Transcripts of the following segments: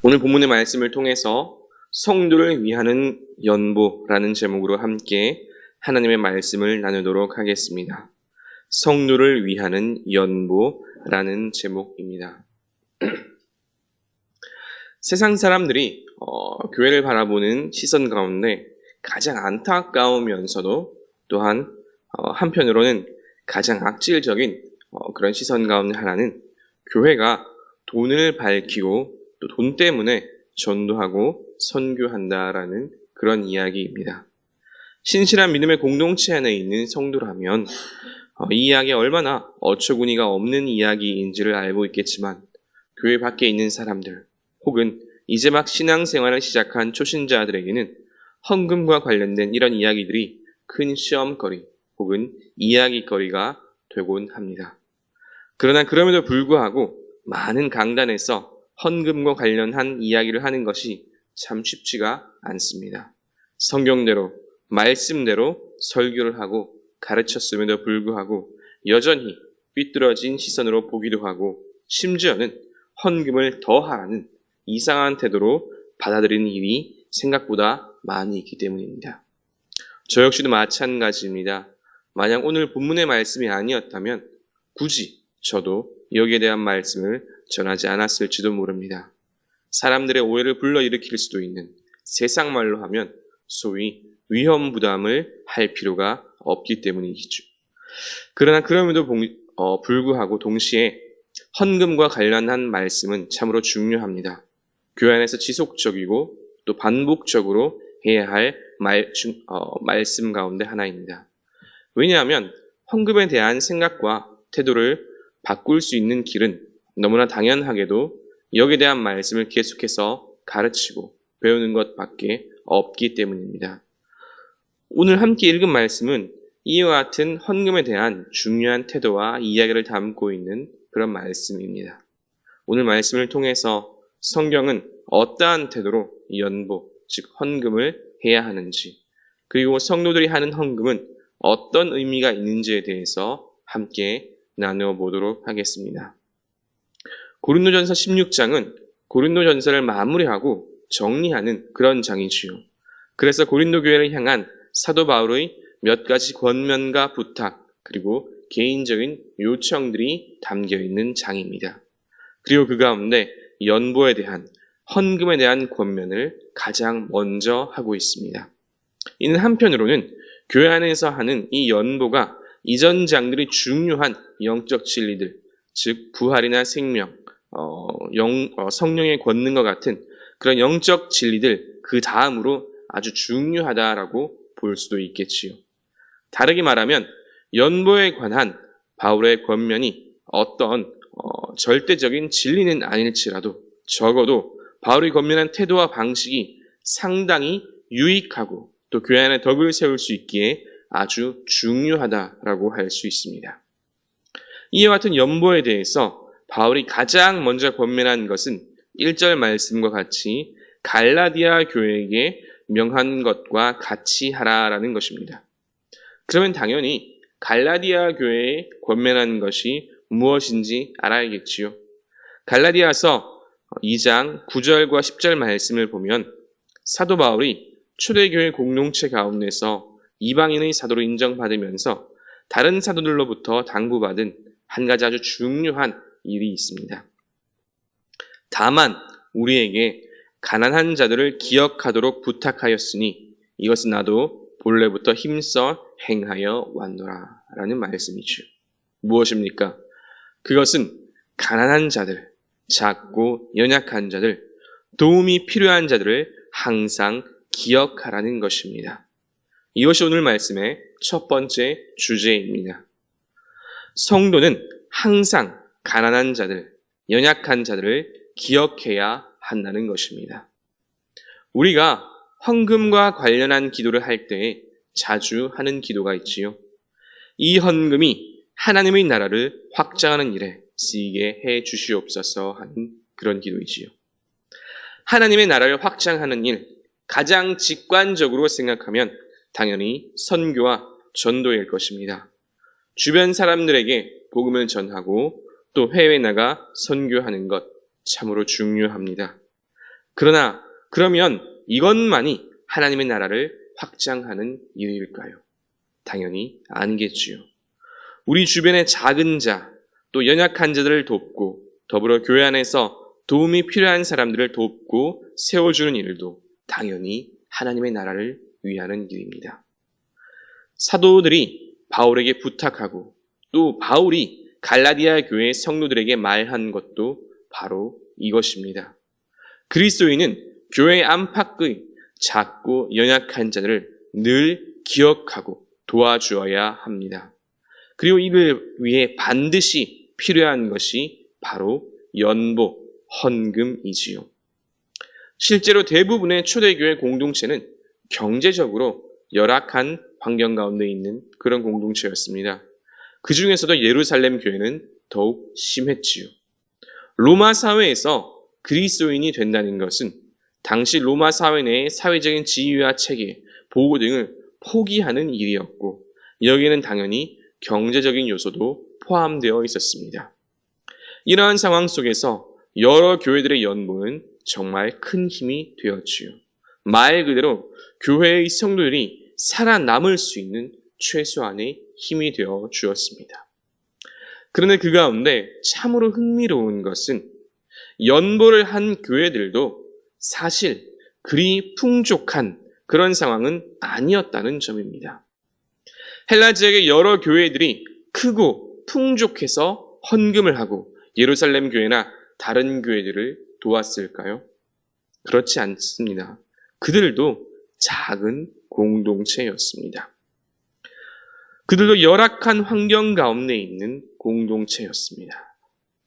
오늘 본문의 말씀을 통해서 성도를 위하는 연보라는 제목으로 함께 하나님의 말씀을 나누도록 하겠습니다. 성도를 위하는 연보라는 제목입니다. 세상 사람들이 교회를 바라보는 시선 가운데 가장 안타까우면서도 또한 한편으로는 가장 악질적인 그런 시선 가운데 하나는 교회가 돈을 밝히고 또 돈 때문에 전도하고 선교한다라는 그런 이야기입니다. 신실한 믿음의 공동체 안에 있는 성도라면 이 이야기가 얼마나 어처구니가 없는 이야기인지를 알고 있겠지만 교회 밖에 있는 사람들 혹은 이제 막 신앙생활을 시작한 초신자들에게는 헌금과 관련된 이런 이야기들이 큰 시험거리 혹은 이야기거리가 되곤 합니다. 그러나 그럼에도 불구하고 많은 강단에서 헌금과 관련한 이야기를 하는 것이 참 쉽지가 않습니다. 성경대로, 말씀대로 설교를 하고 가르쳤음에도 불구하고 여전히 삐뚤어진 시선으로 보기도 하고 심지어는 헌금을 더 하라는 이상한 태도로 받아들이는 일이 생각보다 많이 있기 때문입니다. 저 역시도 마찬가지입니다. 만약 오늘 본문의 말씀이 아니었다면 굳이 저도 여기에 대한 말씀을 전하지 않았을지도 모릅니다. 사람들의 오해를 불러일으킬 수도 있는 세상 말로 하면 소위 위험 부담을 할 필요가 없기 때문이죠. 그러나 그럼에도 불구하고 동시에 헌금과 관련한 말씀은 참으로 중요합니다. 교회 안에서 지속적이고 또 반복적으로 해야 할 말씀 가운데 하나입니다. 왜냐하면 헌금에 대한 생각과 태도를 바꿀 수 있는 길은 너무나 당연하게도 여기에 대한 말씀을 계속해서 가르치고 배우는 것밖에 없기 때문입니다. 오늘 함께 읽은 말씀은 이와 같은 헌금에 대한 중요한 태도와 이야기를 담고 있는 그런 말씀입니다. 오늘 말씀을 통해서 성경은 어떠한 태도로 연보, 즉 헌금을 해야 하는지, 그리고 성도들이 하는 헌금은 어떤 의미가 있는지에 대해서 함께 나누어 보도록 하겠습니다. 고린도전서 16장은 고린도전서를 마무리하고 정리하는 그런 장이지요. 그래서 고린도 교회를 향한 사도 바울의 몇 가지 권면과 부탁, 그리고 개인적인 요청들이 담겨 있는 장입니다. 그리고 그 가운데 연보에 대한, 헌금에 대한 권면을 가장 먼저 하고 있습니다. 이는 한편으로는 교회 안에서 하는 이 연보가 이전 장들이 중요한 영적 진리들, 즉 부활이나 생명, 성령의 권능과 같은 그런 영적 진리들 그 다음으로 아주 중요하다라고 볼 수도 있겠지요. 다르게 말하면 연보에 관한 바울의 권면이 어떤 절대적인 진리는 아닐지라도 적어도 바울이 권면한 태도와 방식이 상당히 유익하고 또 교회 안에 덕을 세울 수 있기에 아주 중요하다라고 할 수 있습니다. 이와 같은 연보에 대해서 바울이 가장 먼저 권면한 것은 1절 말씀과 같이 갈라디아 교회에게 명한 것과 같이 하라라는 것입니다. 그러면 당연히 갈라디아 교회에 권면한 것이 무엇인지 알아야겠지요. 갈라디아서 2장 9절과 10절 말씀을 보면 사도 바울이 초대교회 공동체 가운데서 이방인의 사도로 인정받으면서 다른 사도들로부터 당부받은 한 가지 아주 중요한 일이 있습니다. 다만 우리에게 가난한 자들을 기억하도록 부탁하였으니 이것은 나도 본래부터 힘써 행하여 왔노라 라는 말씀이죠. 무엇입니까? 그것은 가난한 자들, 작고 연약한 자들, 도움이 필요한 자들을 항상 기억하라는 것입니다. 이것이 오늘 말씀의 첫 번째 주제입니다. 성도는 항상 가난한 자들, 연약한 자들을 기억해야 한다는 것입니다. 우리가 헌금과 관련한 기도를 할 때 자주 하는 기도가 있지요. 이 헌금이 하나님의 나라를 확장하는 일에 쓰이게 해 주시옵소서 하는 그런 기도이지요. 하나님의 나라를 확장하는 일, 가장 직관적으로 생각하면 당연히 선교와 전도일 것입니다. 주변 사람들에게 복음을 전하고 또 해외에 나가 선교하는 것 참으로 중요합니다. 그러면 이것만이 하나님의 나라를 확장하는 일일까요? 당연히 아니겠지요. 우리 주변의 작은 자, 또 연약한 자들을 돕고 더불어 교회 안에서 도움이 필요한 사람들을 돕고 세워주는 일도 당연히 하나님의 나라를 위하는 일입니다. 사도들이 바울에게 부탁하고 또 바울이 갈라디아 교회 성도들에게 말한 것도 바로 이것입니다. 그리스도인은 교회 안팎의 작고 연약한 자들을 늘 기억하고 도와주어야 합니다. 그리고 이를 위해 반드시 필요한 것이 바로 연보, 헌금이지요. 실제로 대부분의 초대교회 공동체는 경제적으로 열악한 환경 가운데 있는 그런 공동체였습니다. 그 중에서도 예루살렘 교회는 더욱 심했지요. 로마 사회에서 그리스도인이 된다는 것은 당시 로마 사회 내의 사회적인 지위와 체계, 보호 등을 포기하는 일이었고 여기에는 당연히 경제적인 요소도 포함되어 있었습니다. 이러한 상황 속에서 여러 교회들의 연보는 정말 큰 힘이 되었지요. 말 그대로 교회의 성도들이 살아남을 수 있는 최소한의 힘이 되어 주었습니다. 그런데 그 가운데 참으로 흥미로운 것은 연보를 한 교회들도 사실 그리 풍족한 그런 상황은 아니었다는 점입니다. 헬라 지역의 여러 교회들이 크고 풍족해서 헌금을 하고 예루살렘 교회나 다른 교회들을 도왔을까요? 그렇지 않습니다. 그들도 작은 공동체였습니다. 그들도 열악한 환경 가운데 있는 공동체였습니다.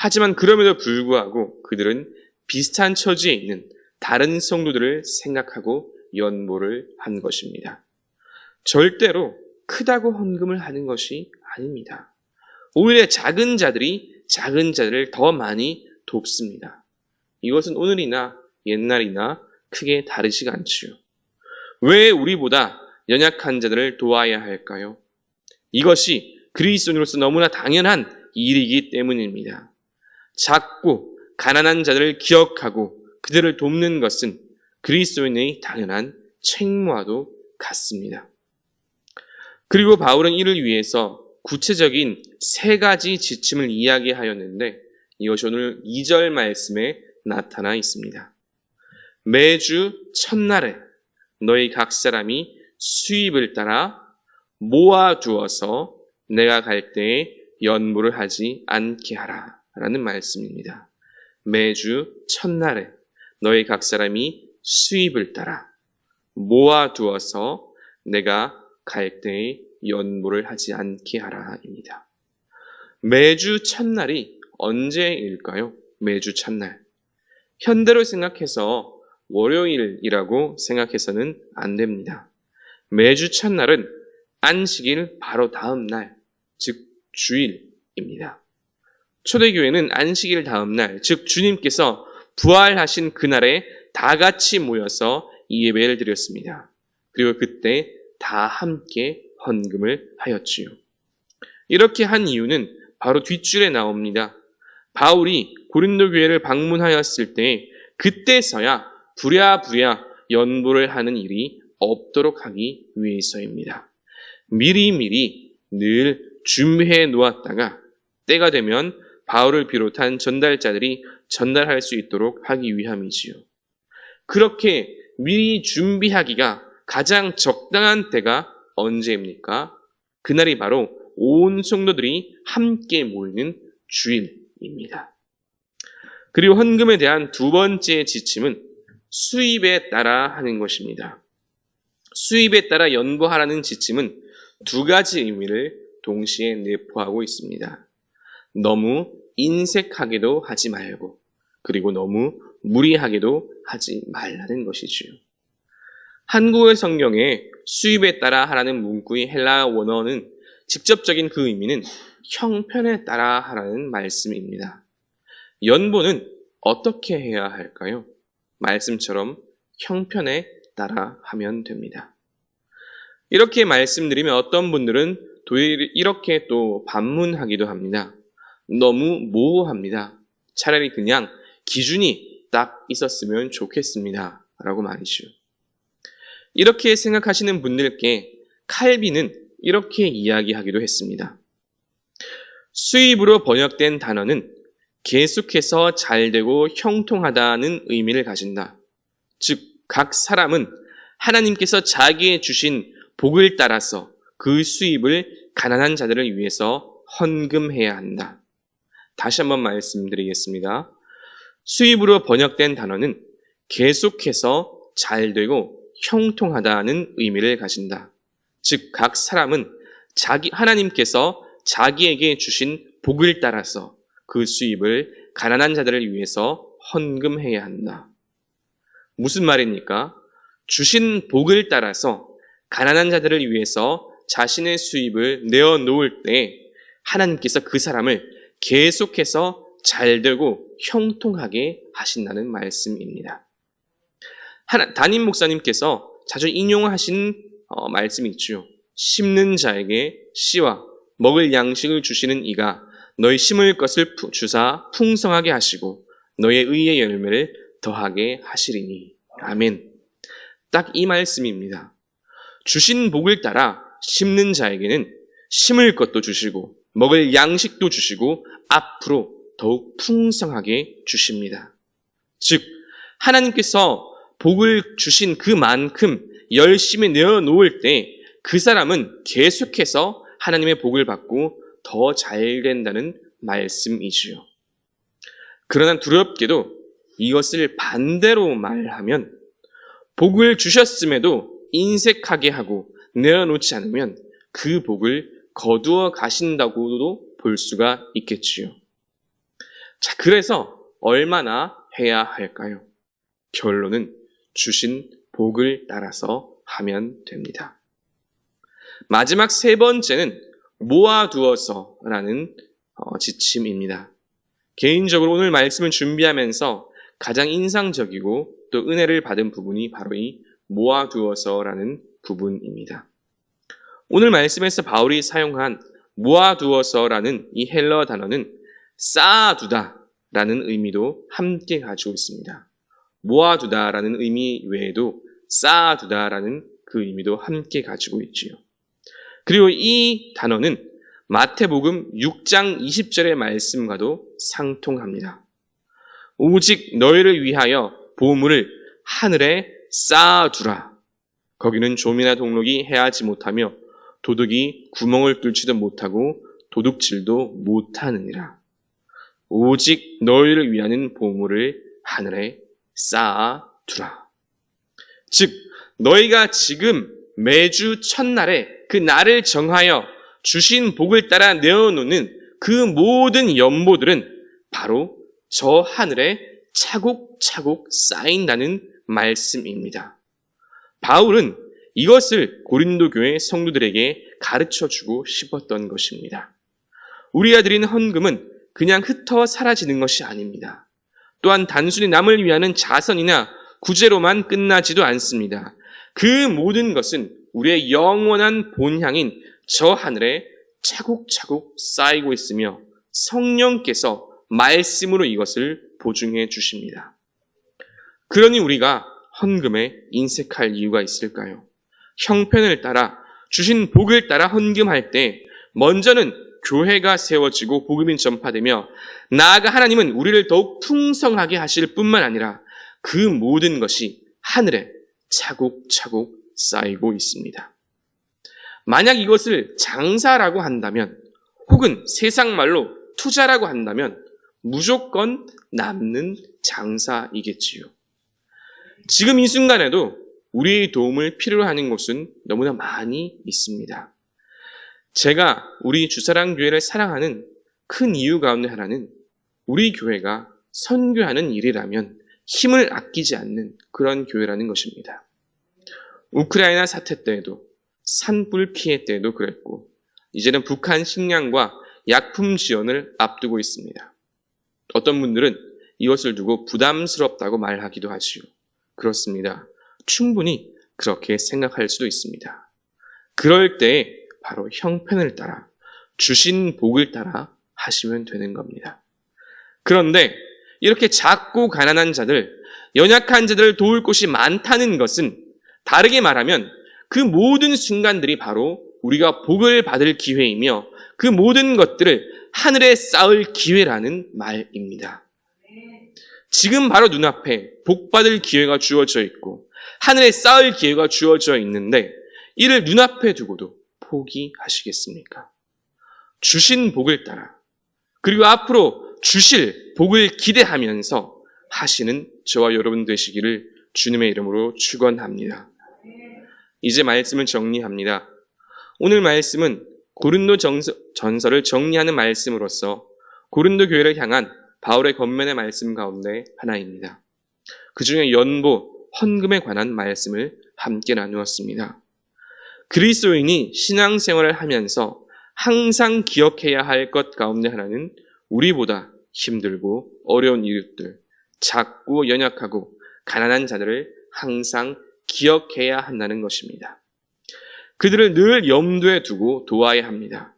하지만 그럼에도 불구하고 그들은 비슷한 처지에 있는 다른 성도들을 생각하고 연보를 한 것입니다. 절대로 크다고 헌금을 하는 것이 아닙니다. 오히려 작은 자들이 작은 자들을 더 많이 돕습니다. 이것은 오늘이나 옛날이나 크게 다르지가 않지요. 왜 우리보다 연약한 자들을 도와야 할까요? 이것이 그리스도인으로서 너무나 당연한 일이기 때문입니다. 작고 가난한 자들을 기억하고 그들을 돕는 것은 그리스도인의 당연한 책무와도 같습니다. 그리고 바울은 이를 위해서 구체적인 3가지 지침을 이야기하였는데 이것이 오늘 2절 말씀에 나타나 있습니다. 매주 첫날에 너희 각 사람이 수입을 따라 모아두어서 내가 갈 때에 연보를 하지 않게 하라 라는 말씀입니다. 매주 첫날에 너희 각 사람이 수입을 따라 모아두어서 내가 갈 때에 연보를 하지 않게 하라입니다. 매주 첫날이 언제일까요? 매주 첫날. 현대로 생각해서 월요일이라고 생각해서는 안 됩니다. 매주 첫날은 안식일 바로 다음 날, 즉 주일입니다. 초대교회는 안식일 다음 날, 즉 주님께서 부활하신 그날에 다 같이 모여서 이 예배를 드렸습니다. 그리고 그때 다 함께 헌금을 하였지요. 이렇게 한 이유는 바로 뒷줄에 나옵니다. 바울이 고린도 교회를 방문하였을 때 그때서야 부랴부랴 연보를 하는 일이 없도록 하기 위해서입니다. 미리미리 늘 준비해 놓았다가 때가 되면 바울을 비롯한 전달자들이 전달할 수 있도록 하기 위함이지요. 그렇게 미리 준비하기가 가장 적당한 때가 언제입니까? 그날이 바로 온 성도들이 함께 모이는 주일입니다. 그리고 헌금에 대한 2번째 지침은 수입에 따라 하는 것입니다. 수입에 따라 연보하라는 지침은 2가지 의미를 동시에 내포하고 있습니다. 너무 인색하게도 하지 말고 그리고 너무 무리하게도 하지 말라는 것이지요. 한국의 성경에 수입에 따라 하라는 문구의 헬라 원어는 직접적인 그 의미는 형편에 따라 하라는 말씀입니다. 연보는 어떻게 해야 할까요? 말씀처럼 형편에 따라 하면 됩니다. 이렇게 말씀드리면 어떤 분들은 이렇게 또 반문하기도 합니다. 너무 모호합니다. 차라리 그냥 기준이 딱 있었으면 좋겠습니다. 라고 말이죠. 이렇게 생각하시는 분들께 칼빈은 이렇게 이야기하기도 했습니다. 수입으로 번역된 단어는 계속해서 잘되고 형통하다는 의미를 가진다. 즉, 각 사람은 하나님께서 자기의 주신 복을 따라서 그 수입을 가난한 자들을 위해서 헌금해야 한다. 다시 한번 말씀드리겠습니다. 수입으로 번역된 단어는 계속해서 잘되고 형통하다는 의미를 가진다. 즉, 각 사람은 하나님께서 자기에게 주신 복을 따라서 그 수입을 가난한 자들을 위해서 헌금해야 한다. 무슨 말입니까? 주신 복을 따라서 가난한 자들을 위해서 자신의 수입을 내어놓을 때 하나님께서 그 사람을 계속해서 잘되고 형통하게 하신다는 말씀입니다. 담임 목사님께서 자주 인용하신 말씀이 있죠. 심는 자에게 씨와 먹을 양식을 주시는 이가 너희 심을 것을 주사 풍성하게 하시고 너의 의의 열매를 더하게 하시리니. 아멘. 딱 이 말씀입니다. 주신 복을 따라 심는 자에게는 심을 것도 주시고 먹을 양식도 주시고 앞으로 더욱 풍성하게 주십니다. 즉, 하나님께서 복을 주신 그만큼 열심히 내어놓을 때 그 사람은 계속해서 하나님의 복을 받고 더 잘 된다는 말씀이지요. 그러나 두렵게도 이것을 반대로 말하면 복을 주셨음에도 인색하게 하고 내어놓지 않으면 그 복을 거두어 가신다고도 볼 수가 있겠지요. 자, 그래서 얼마나 해야 할까요? 결론은 주신 복을 따라서 하면 됩니다. 마지막 세 번째는 모아두어서라는 지침입니다. 개인적으로 오늘 말씀을 준비하면서 가장 인상적이고 또 은혜를 받은 부분이 바로 이 모아두어서라는 부분입니다. 오늘 말씀에서 바울이 사용한 모아두어서라는 이 헬러 단어는 쌓아두다라는 의미도 함께 가지고 있습니다. 모아두다라는 의미 외에도 쌓아두다라는 그 의미도 함께 가지고 있지요. 그리고 이 단어는 마태복음 6장 20절의 말씀과도 상통합니다. 오직 너희를 위하여 보물을 하늘에 쌓아두라. 거기는 좀이나 동록이 해하지 못하며 도둑이 구멍을 뚫지도 못하고 도둑질도 못하느니라. 오직 너희를 위하는 보물을 하늘에 쌓아두라. 즉, 너희가 지금 매주 첫날에 그 날을 정하여 주신 복을 따라 내어놓는 그 모든 연보들은 바로 저 하늘에 차곡차곡 쌓인다는 말씀입니다. 바울은 이것을 고린도 교회 성도들에게 가르쳐주고 싶었던 것입니다. 우리가 드리는 헌금은 그냥 흩어 사라지는 것이 아닙니다. 또한 단순히 남을 위하는 자선이나 구제로만 끝나지도 않습니다. 그 모든 것은 우리의 영원한 본향인 저 하늘에 차곡차곡 쌓이고 있으며 성령께서 말씀으로 이것을 보증해 주십니다. 그러니 우리가 헌금에 인색할 이유가 있을까요? 형편을 따라 주신 복을 따라 헌금할 때 먼저는 교회가 세워지고 복음이 전파되며 나아가 하나님은 우리를 더욱 풍성하게 하실 뿐만 아니라 그 모든 것이 하늘에 차곡차곡 쌓이고 있습니다. 만약 이것을 장사라고 한다면 혹은 세상 말로 투자라고 한다면 무조건 남는 장사이겠지요. 지금 이 순간에도 우리의 도움을 필요로 하는 곳은 너무나 많이 있습니다. 제가 우리 주사랑교회를 사랑하는 큰 이유 가운데 하나는 우리 교회가 선교하는 일이라면 힘을 아끼지 않는 그런 교회라는 것입니다. 우크라이나 사태 때에도 산불 피해 때에도 그랬고 이제는 북한 식량과 약품 지원을 앞두고 있습니다. 어떤 분들은 이것을 두고 부담스럽다고 말하기도 하지요. 그렇습니다. 충분히 그렇게 생각할 수도 있습니다. 그럴 때 바로 형편을 따라 주신 복을 따라 하시면 되는 겁니다. 그런데 이렇게 작고 가난한 자들, 연약한 자들을 도울 곳이 많다는 것은 다르게 말하면 그 모든 순간들이 바로 우리가 복을 받을 기회이며 그 모든 것들을 하늘에 쌓을 기회라는 말입니다. 지금 바로 눈앞에 복 받을 기회가 주어져 있고 하늘에 쌓을 기회가 주어져 있는데 이를 눈앞에 두고도 포기하시겠습니까? 주신 복을 따라 그리고 앞으로 주실 복을 기대하면서 하시는 저와 여러분 되시기를 주님의 이름으로 축원합니다. 이제 말씀을 정리합니다. 오늘 말씀은 고린도 전서를 정리하는 말씀으로서 고린도 교회를 향한 바울의 권면의 말씀 가운데 하나입니다. 그 중에 연보, 헌금에 관한 말씀을 함께 나누었습니다. 그리스도인이 신앙생활을 하면서 항상 기억해야 할 것 가운데 하나는 우리보다 힘들고 어려운 이웃들, 작고 연약하고 가난한 자들을 항상 기억해야 한다는 것입니다. 그들을 늘 염두에 두고 도와야 합니다.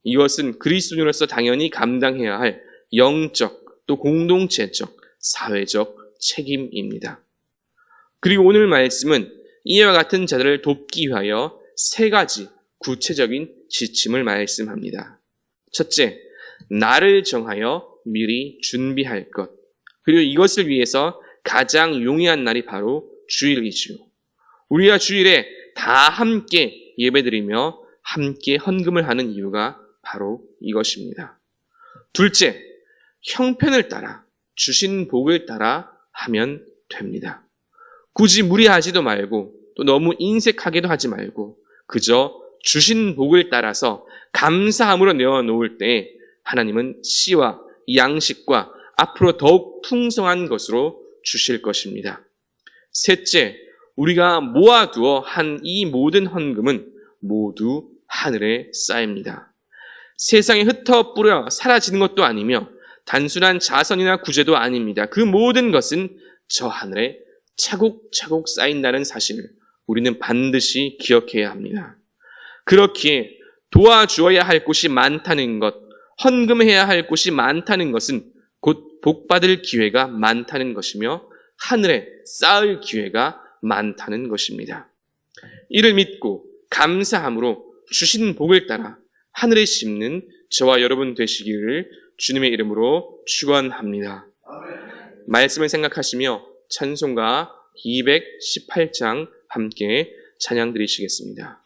이것은 그리스도인으로서 당연히 감당해야 할 영적 또 공동체적 사회적 책임입니다. 그리고 오늘 말씀은 이와 같은 자들을 돕기 위하여 세 가지 구체적인 지침을 말씀합니다. 첫째, 나를 정하여 미리 준비할 것. 그리고 이것을 위해서 가장 용이한 날이 바로 주일이지요. 우리가 주일에 다 함께 예배드리며 함께 헌금을 하는 이유가 바로 이것입니다. 둘째, 형편을 따라 주신 복을 따라 하면 됩니다. 굳이 무리하지도 말고 또 너무 인색하게도 하지 말고 그저 주신 복을 따라서 감사함으로 내어놓을 때 하나님은 씨와 양식과 앞으로 더욱 풍성한 것으로 주실 것입니다. 셋째, 우리가 모아두어 한 이 모든 헌금은 모두 하늘에 쌓입니다. 세상에 흩어 뿌려 사라지는 것도 아니며 단순한 자선이나 구제도 아닙니다. 그 모든 것은 저 하늘에 차곡차곡 쌓인다는 사실을 우리는 반드시 기억해야 합니다. 그렇기에 도와주어야 할 곳이 많다는 것, 헌금해야 할 곳이 많다는 것은 곧 복받을 기회가 많다는 것이며 하늘에 쌓을 기회가 많다는 것입니다. 이를 믿고 감사함으로 주신 복을 따라 하늘에 심는 저와 여러분 되시기를 주님의 이름으로 축원합니다. 말씀을 생각하시며 찬송가 218장 함께 찬양 드리시겠습니다.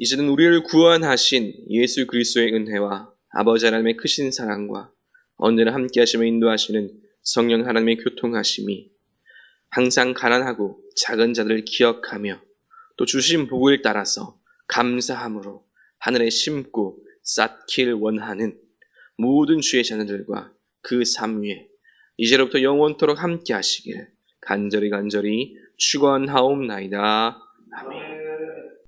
이제는 우리를 구원하신 예수 그리스도의 은혜와 아버지 하나님의 크신 사랑과 언제나 함께 하시며 인도하시는 성령 하나님의 교통하심이 항상 가난하고 작은 자들을 기억하며 또 주신 복을 따라서 감사함으로 하늘에 심고 쌓길 원하는 모든 주의 자녀들과 그 삶 위에 이제로부터 영원토록 함께 하시길 간절히 축원하옵나이다. 아멘.